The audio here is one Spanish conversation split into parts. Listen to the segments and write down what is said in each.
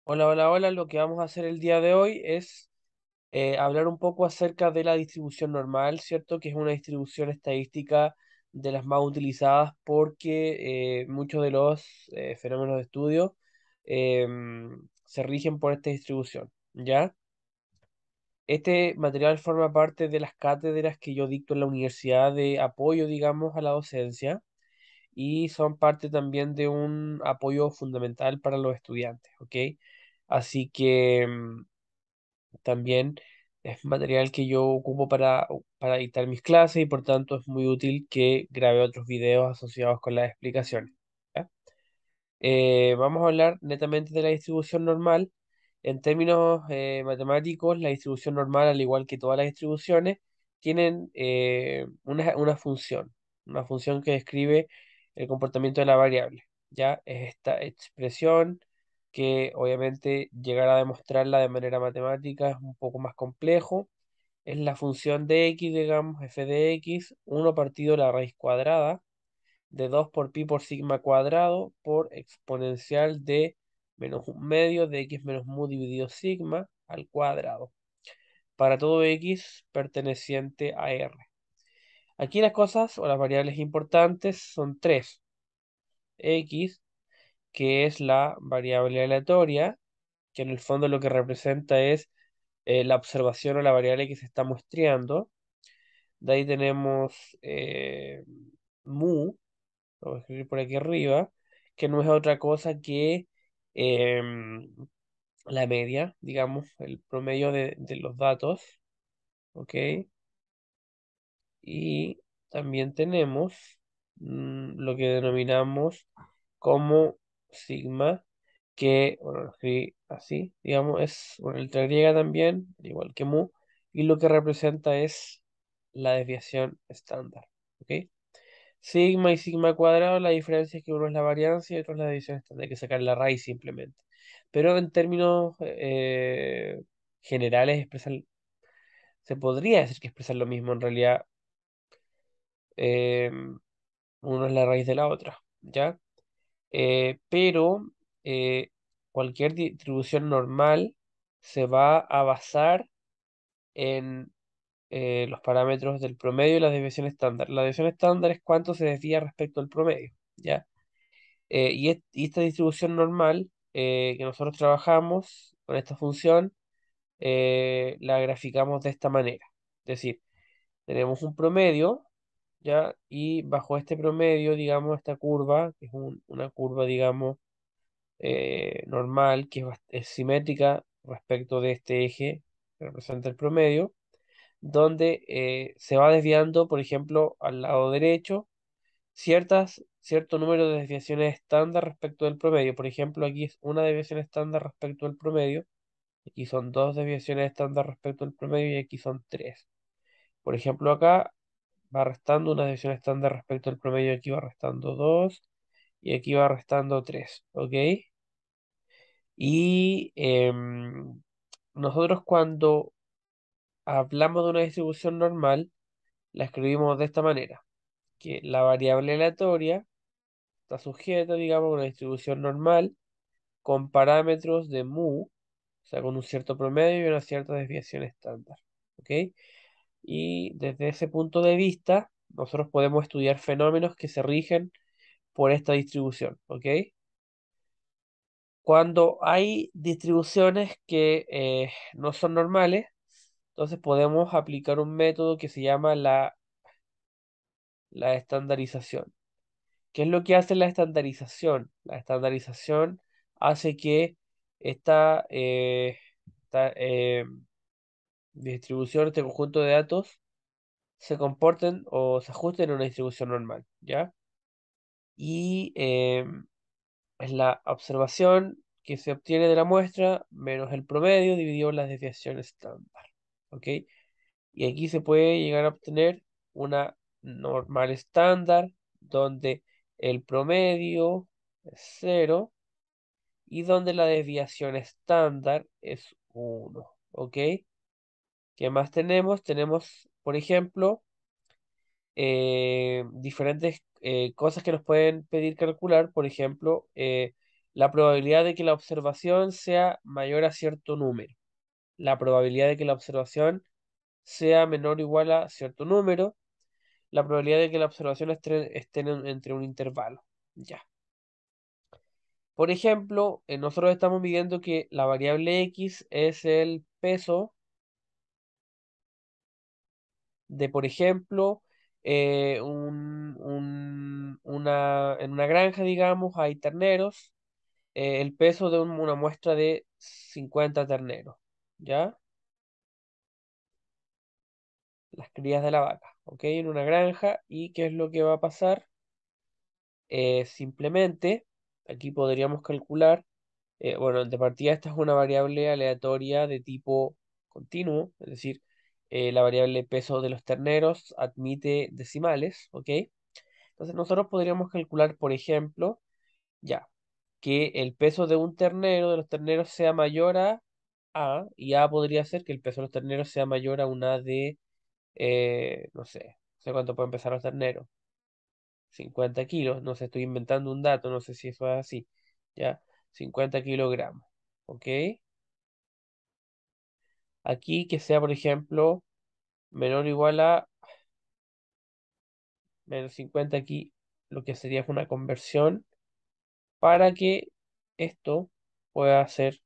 Hola, hola, hola. Lo que vamos a hacer el día de hoy es hablar un poco acerca de la distribución normal, ¿cierto? Que es una distribución estadística de las más utilizadas porque muchos de los fenómenos de estudio se rigen por esta distribución, ¿ya? Este material forma parte de las cátedras que yo dicto en la universidad de apoyo, digamos, a la docencia y son parte también de un apoyo fundamental para los estudiantes, ¿ok? Así que también es material que yo ocupo para dictar mis clases y por tanto es muy útil que grabe otros videos asociados con las explicaciones. ¿Ya? Vamos a hablar netamente de la distribución normal. En términos matemáticos, la distribución normal, al igual que todas las distribuciones, tienen una función que describe el comportamiento de la variable. Ya es esta expresión que obviamente llegar a demostrarla de manera matemática es un poco más complejo. Es la función de x, digamos, f de x, 1 partido la raíz cuadrada de 2 por pi por sigma cuadrado por exponencial de menos un medio de x menos mu dividido sigma al cuadrado, para todo x perteneciente a R. Aquí las cosas o las variables importantes son tres. X, que es la variable aleatoria, que en el fondo lo que representa es la observación o la variable que se está muestreando. De ahí tenemos mu, lo voy a escribir por aquí arriba, que no es otra cosa que la media, digamos, el promedio de los datos, ¿ok? Y también tenemos lo que denominamos como sigma, que, bueno, lo escribí así, digamos, es una letra griega también, igual que mu, y lo que representa es la desviación estándar, ¿ok? Sigma y sigma cuadrado, la diferencia es que uno es la varianza y otro es la división estándar, hay que sacar la raíz simplemente. Pero en términos generales se podría decir que expresan lo mismo en realidad. eh, Uno es la raíz de la otra, ¿ya? Pero eh, cualquier distribución normal se va a basar en los parámetros del promedio y la desviación estándar. La desviación estándar es cuánto se desvía respecto al promedio, ¿ya? Y esta distribución normal que nosotros trabajamos con esta función, la graficamos de esta manera. Es decir, tenemos un promedio, ¿ya? Y bajo este promedio, digamos, esta curva, que es una curva, digamos, normal, que es simétrica respecto de este eje que representa el promedio, donde se va desviando, por ejemplo, al lado derecho cierto número de desviaciones estándar respecto del promedio. Por ejemplo, aquí es una desviación estándar respecto al promedio, aquí son dos desviaciones estándar respecto al promedio y aquí son tres. Por ejemplo, acá va restando una desviación estándar respecto al promedio, aquí va restando dos y aquí va restando tres, ¿ok? Y nosotros cuando hablamos de una distribución normal, la escribimos de esta manera, que la variable aleatoria está sujeta, digamos, a una distribución normal con parámetros de mu, o sea, con un cierto promedio y una cierta desviación estándar. ¿Ok? Y desde ese punto de vista, nosotros podemos estudiar fenómenos que se rigen por esta distribución. ¿Ok? Cuando hay distribuciones que no son normales, entonces podemos aplicar un método que se llama la estandarización. ¿Qué es lo que hace la estandarización? La estandarización hace que esta, esta distribución, este conjunto de datos, se comporten o se ajusten a una distribución normal, ¿ya? Y es la observación que se obtiene de la muestra menos el promedio dividido por las desviaciones estándar, ¿ok? Y aquí se puede llegar a obtener una normal estándar donde el promedio es cero y donde la desviación estándar es uno, ¿ok? ¿Qué más tenemos? Tenemos, por ejemplo, diferentes cosas que nos pueden pedir calcular. Por ejemplo, la probabilidad de que la observación sea mayor a cierto número, la probabilidad de que la observación sea menor o igual a cierto número, la probabilidad de que la observación esté entre un intervalo. Ya. Por ejemplo, nosotros estamos midiendo que la variable x es el peso de, por ejemplo, en una granja, digamos, hay terneros, el peso de una muestra de 50 terneros, ¿ya? Las crías de la vaca, ¿ok? En una granja, ¿y qué es lo que va a pasar? Simplemente, aquí podríamos calcular, bueno, de partida esta es una variable aleatoria de tipo continuo, es decir, la variable peso de los terneros admite decimales, ¿ok? Entonces nosotros podríamos calcular, por ejemplo, ya, que el peso de un ternero, de los terneros, sea mayor a, y A podría ser que el peso de los terneros sea mayor a una de, no sé cuánto pueden pesar los terneros, 50 kilos, no sé, estoy inventando un dato, no sé si eso es así, ya, 50 kilogramos, ¿ok? Aquí que sea, por ejemplo, menor o igual a menos 50 aquí, lo que sería una conversión para que esto pueda ser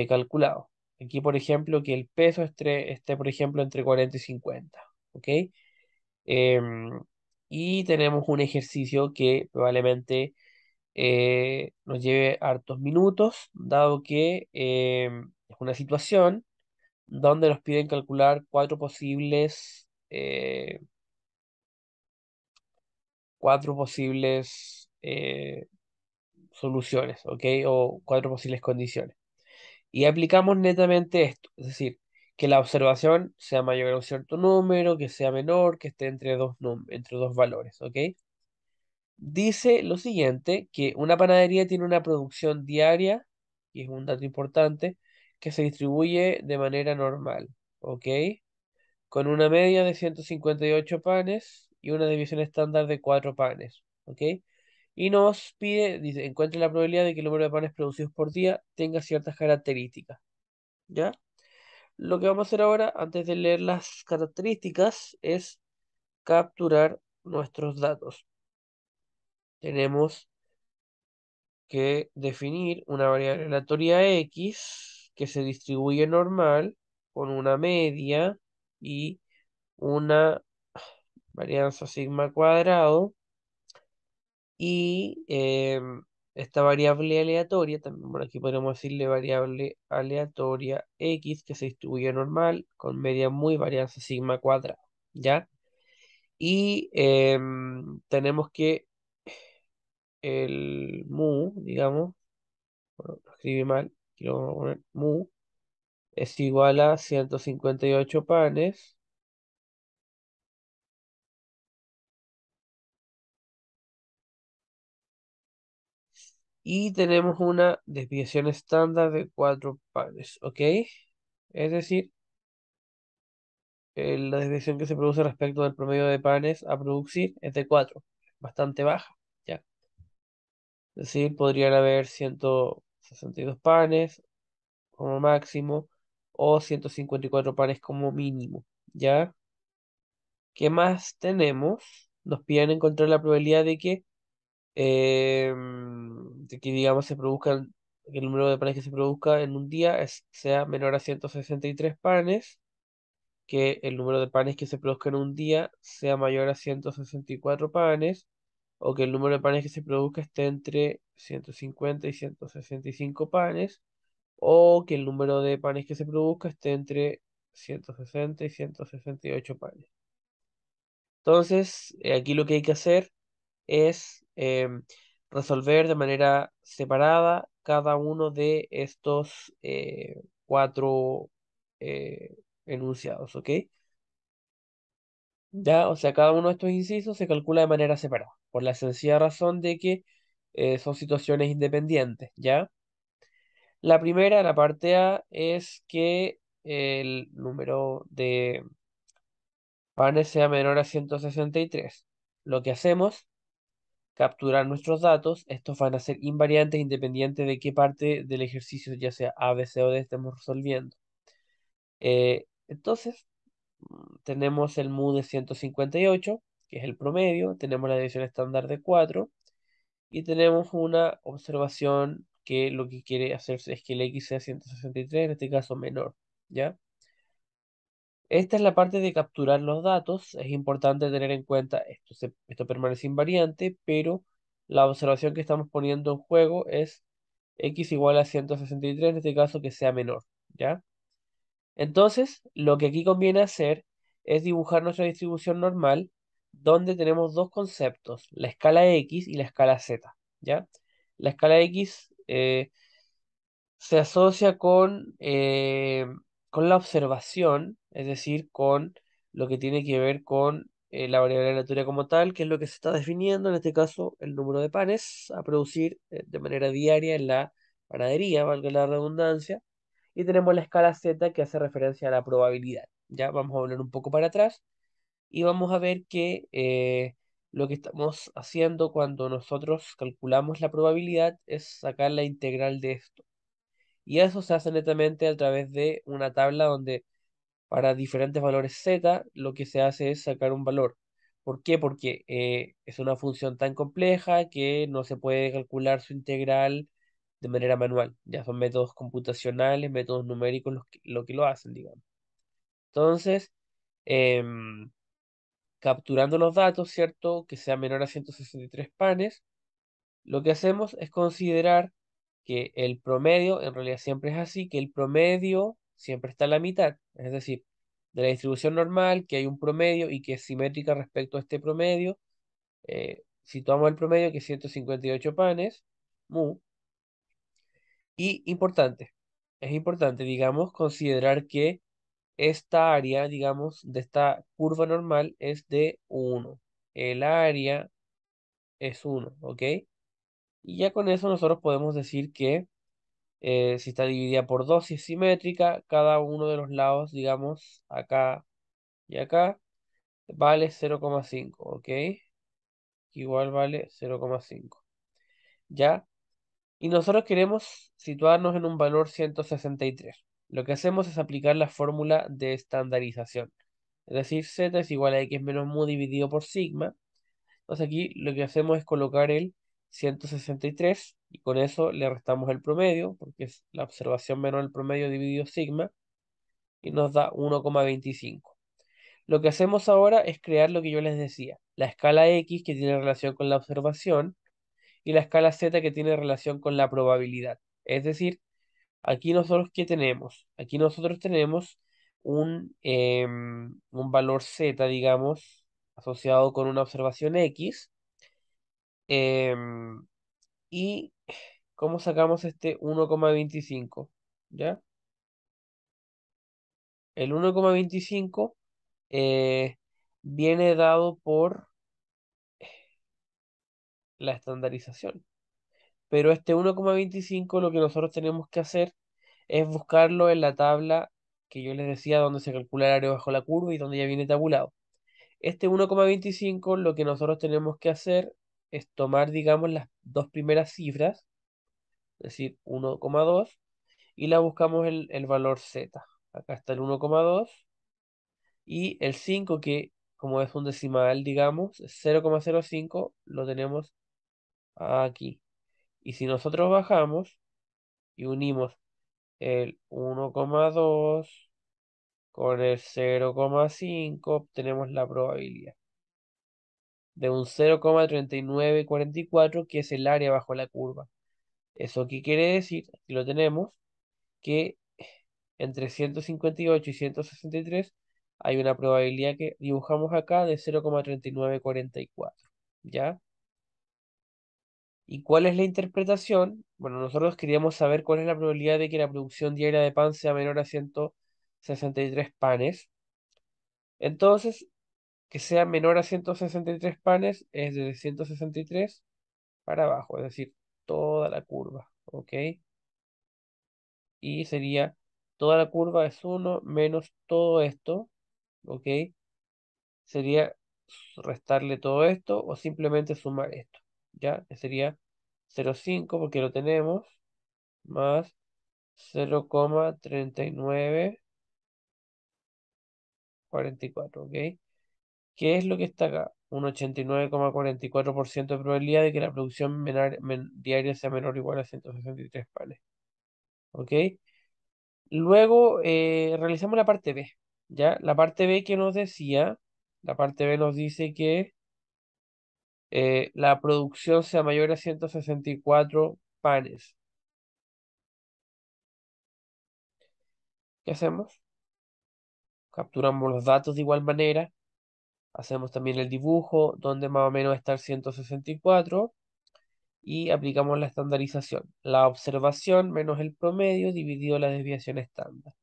calculado. Aquí, por ejemplo, que el peso esté, por ejemplo, entre 40 y 50, ¿ok? Em, y tenemos un ejercicio que probablemente nos lleve hartos minutos, dado que es una situación donde nos piden calcular cuatro posibles soluciones, ¿ok? O cuatro posibles condiciones. Y aplicamos netamente esto, es decir, que la observación sea mayor a un cierto número, que sea menor, que esté entre dos valores, ¿ok? Dice lo siguiente, que una panadería tiene una producción diaria, y es un dato importante, que se distribuye de manera normal, ¿ok? Con una media de 158 panes y una división estándar de 4 panes, ¿ok? Y nos pide, dice, encuentre la probabilidad de que el número de panes producidos por día tenga ciertas características, ¿ya? Lo que vamos a hacer ahora, antes de leer las características, es capturar nuestros datos. Tenemos que definir una variable aleatoria x que se distribuye normal con una media y una varianza sigma cuadrado y esta variable aleatoria, también por aquí podemos decirle variable aleatoria x que se distribuye normal con media muy varianza sigma cuadrado, ¿ya? Y tenemos que el mu, digamos, bueno, lo escribí mal, quiero poner mu, es igual a 158 panes y tenemos una desviación estándar de 4 panes, ¿ok? Es decir, la desviación que se produce respecto del promedio de panes a producir es de 4, bastante baja, ¿ya? Es decir, podrían haber 162 panes como máximo o 154 panes como mínimo, ¿ya? ¿Qué más tenemos? Nos piden encontrar la probabilidad de que digamos, que el número de panes que se produzca en un día sea menor a 163 panes, que el número de panes que se produzca en un día sea mayor a 164 panes, o que el número de panes que se produzca esté entre 150 y 165 panes, o que el número de panes que se produzca esté entre 160 y 168 panes. Entonces, aquí lo que hay que hacer es resolver de manera separada cada uno de estos cuatro enunciados, ¿ok? Ya, o sea, cada uno de estos incisos se calcula de manera separada, por la sencilla razón de que son situaciones independientes, ¿ya? La primera, la parte A, es que el número de panes sea menor a 163. Lo que hacemos capturar nuestros datos. Estos van a ser invariantes independiente de qué parte del ejercicio, ya sea A, B, C o D, estemos resolviendo. Entonces, tenemos el mu de 158, que es el promedio, tenemos la división estándar de 4 y tenemos una observación que lo que quiere hacerse es que el x sea 163, en este caso menor, ¿ya? Esta es la parte de capturar los datos. Es importante tener en cuenta esto. Esto permanece invariante, pero la observación que estamos poniendo en juego es x igual a 163, en este caso que sea menor, ¿ya? Entonces, lo que aquí conviene hacer es dibujar nuestra distribución normal, donde tenemos dos conceptos, la escala x y la escala z, ¿ya? La escala x se asocia con la observación, es decir, con lo que tiene que ver con la variable aleatoria como tal, que es lo que se está definiendo, en este caso, el número de panes a producir de manera diaria en la panadería, valga la redundancia, y tenemos la escala Z que hace referencia a la probabilidad. Ya vamos a volver un poco para atrás y vamos a ver que lo que estamos haciendo cuando nosotros calculamos la probabilidad es sacar la integral de esto. Y eso se hace netamente a través de una tabla donde para diferentes valores z lo que se hace es sacar un valor. ¿Por qué? Porque es una función tan compleja que no se puede calcular su integral de manera manual. Ya son métodos computacionales, métodos numéricos lo que lo hacen, digamos. Entonces, em, capturando los datos, ¿cierto? Que sea menor a 163 panes, lo que hacemos es considerar que el promedio, en realidad siempre es así, que el promedio siempre está a la mitad, es decir, de la distribución normal, que hay un promedio y que es simétrica respecto a este promedio. Si tomamos el promedio, que es 158 panes, mu, y es importante, digamos, considerar que esta área, digamos, de esta curva normal es de 1. El área es 1, ¿ok? Y ya con eso nosotros podemos decir que si está dividida por 2 y es simétrica, cada uno de los lados, digamos, acá y acá, vale 0,5, ¿ok? Igual vale 0,5. ¿Ya? Y nosotros queremos situarnos en un valor 163. Lo que hacemos es aplicar la fórmula de estandarización. Es decir, z es igual a x menos mu dividido por sigma. Entonces aquí lo que hacemos es colocar el 163 y con eso le restamos el promedio, porque es la observación menor el promedio dividido sigma, y nos da 1,25. Lo que hacemos ahora es crear lo que yo les decía, la escala X que tiene relación con la observación y la escala Z que tiene relación con la probabilidad. Es decir, aquí nosotros ¿qué tenemos? Aquí nosotros tenemos un valor Z, digamos, asociado con una observación X. em, ¿Y cómo sacamos este 1,25? ¿Ya? El 1,25 eh, viene dado por la estandarización. Pero este 1,25 lo que nosotros tenemos que hacer es buscarlo en la tabla que yo les decía donde se calcula el área bajo la curva y donde ya viene tabulado. Este 1,25 lo que nosotros tenemos que hacer es tomar, digamos, las dos primeras cifras, es decir, 1,2, y la buscamos el valor z. Acá está el 1,2 y el 5 que como es un decimal, digamos, 0,05 lo tenemos aquí. Y si nosotros bajamos y unimos el 1,2 con el 0,5, obtenemos la probabilidad de un 0,3944 que es el área bajo la curva. ¿Eso qué quiere decir? Aquí lo tenemos, que entre 158 y 163 hay una probabilidad que dibujamos acá de 0,3944. ¿Ya? ¿Y cuál es la interpretación? Bueno, nosotros queríamos saber cuál es la probabilidad de que la producción diaria de pan sea menor a 163 panes. Entonces, que sea menor a 163 panes es desde 163 para abajo, es decir, toda la curva, ¿ok? Y sería, toda la curva es 1 menos todo esto, ¿ok? Sería restarle todo esto o simplemente sumar esto, ¿ya? Que sería 0,5 porque lo tenemos, más 0,3944, ¿ok? ¿Qué es lo que está acá? Un 89,44% de probabilidad de que la producción diaria sea menor o igual a 163 panes, ¿ok? Luego realizamos la parte B, ¿ya? La parte B que nos decía, la parte B nos dice que la producción sea mayor a 164 panes. ¿Qué hacemos? Capturamos los datos de igual manera, hacemos también el dibujo donde más o menos está el 164 y aplicamos la estandarización. La observación menos el promedio dividido la desviación estándar.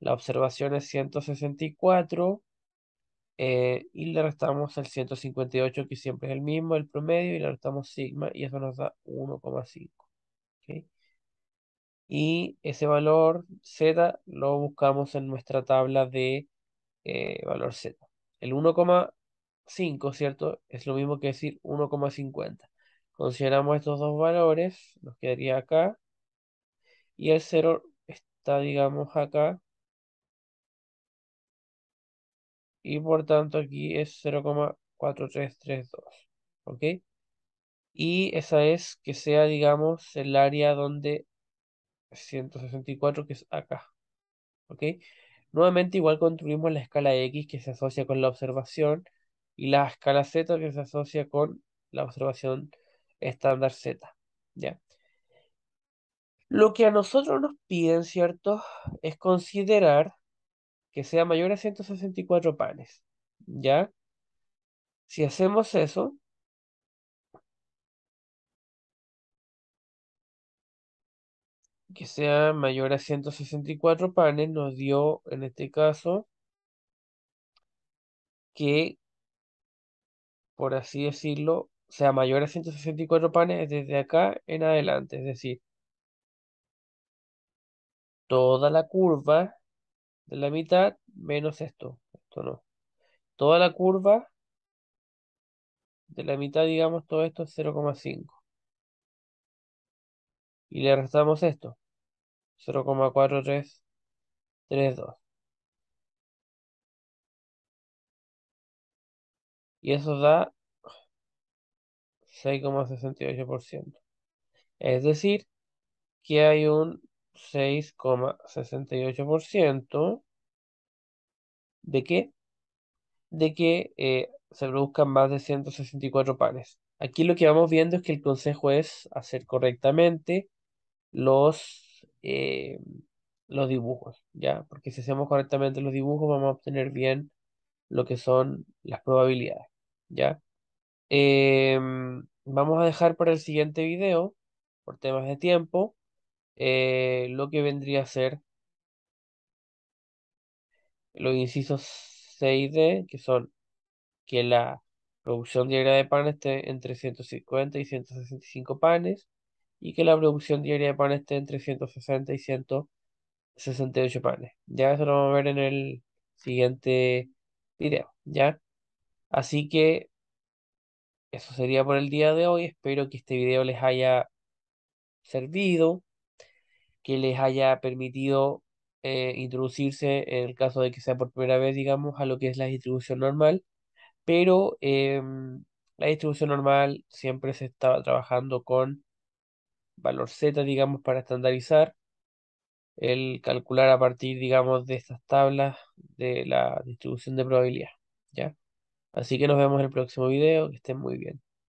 La observación es 164 y le restamos el 158 que siempre es el mismo, el promedio, y le restamos sigma y eso nos da 1,5. ¿Ok? Y ese valor z lo buscamos en nuestra tabla de valor z. El 1,5, ¿cierto? Es lo mismo que decir 1,50. Consideramos estos dos valores, nos quedaría acá, y el 0 está, digamos, acá, y por tanto aquí es 0,4332. ¿Ok? Y esa es que sea, digamos, el área donde 164 que es acá. ¿Ok? Nuevamente igual construimos la escala X que se asocia con la observación y la escala Z que se asocia con la observación estándar Z. ¿Ya? Lo que a nosotros nos piden, ¿cierto? Es considerar que sea mayor a 164 panes. ¿Ya? Si hacemos eso, que sea mayor a 164 panes, nos dio en este caso que, por así decirlo, sea mayor a 164 panes desde acá en adelante. Es decir, toda la curva de la mitad menos esto. Esto no. Toda la curva de la mitad, digamos, todo esto es 0,5. Y le restamos esto, 0,4332. Y eso da 6,68%. Es decir, que hay un 6,68% de que, se produzcan más de 164 panes. Aquí lo que vamos viendo es que el consejo es hacer correctamente los, eh, los dibujos, ¿ya? Porque si hacemos correctamente los dibujos vamos a obtener bien lo que son las probabilidades, ¿ya? Vamos a dejar para el siguiente video, por temas de tiempo, lo que vendría a ser los incisos 6D, que son que la producción diaria de pan esté entre 150 y 165 panes, y que la producción diaria de pan esté entre 160 y 168 panes. Ya eso lo vamos a ver en el siguiente video, ¿ya? Así que eso sería por el día de hoy. Espero que este video les haya servido, que les haya permitido introducirse, en el caso de que sea por primera vez, digamos, a lo que es la distribución normal. Pero la distribución normal siempre se estaba trabajando con valor Z, digamos, para estandarizar, el calcular a partir, digamos, de estas tablas de la distribución de probabilidad, ¿ya? Así que nos vemos en el próximo video, que estén muy bien.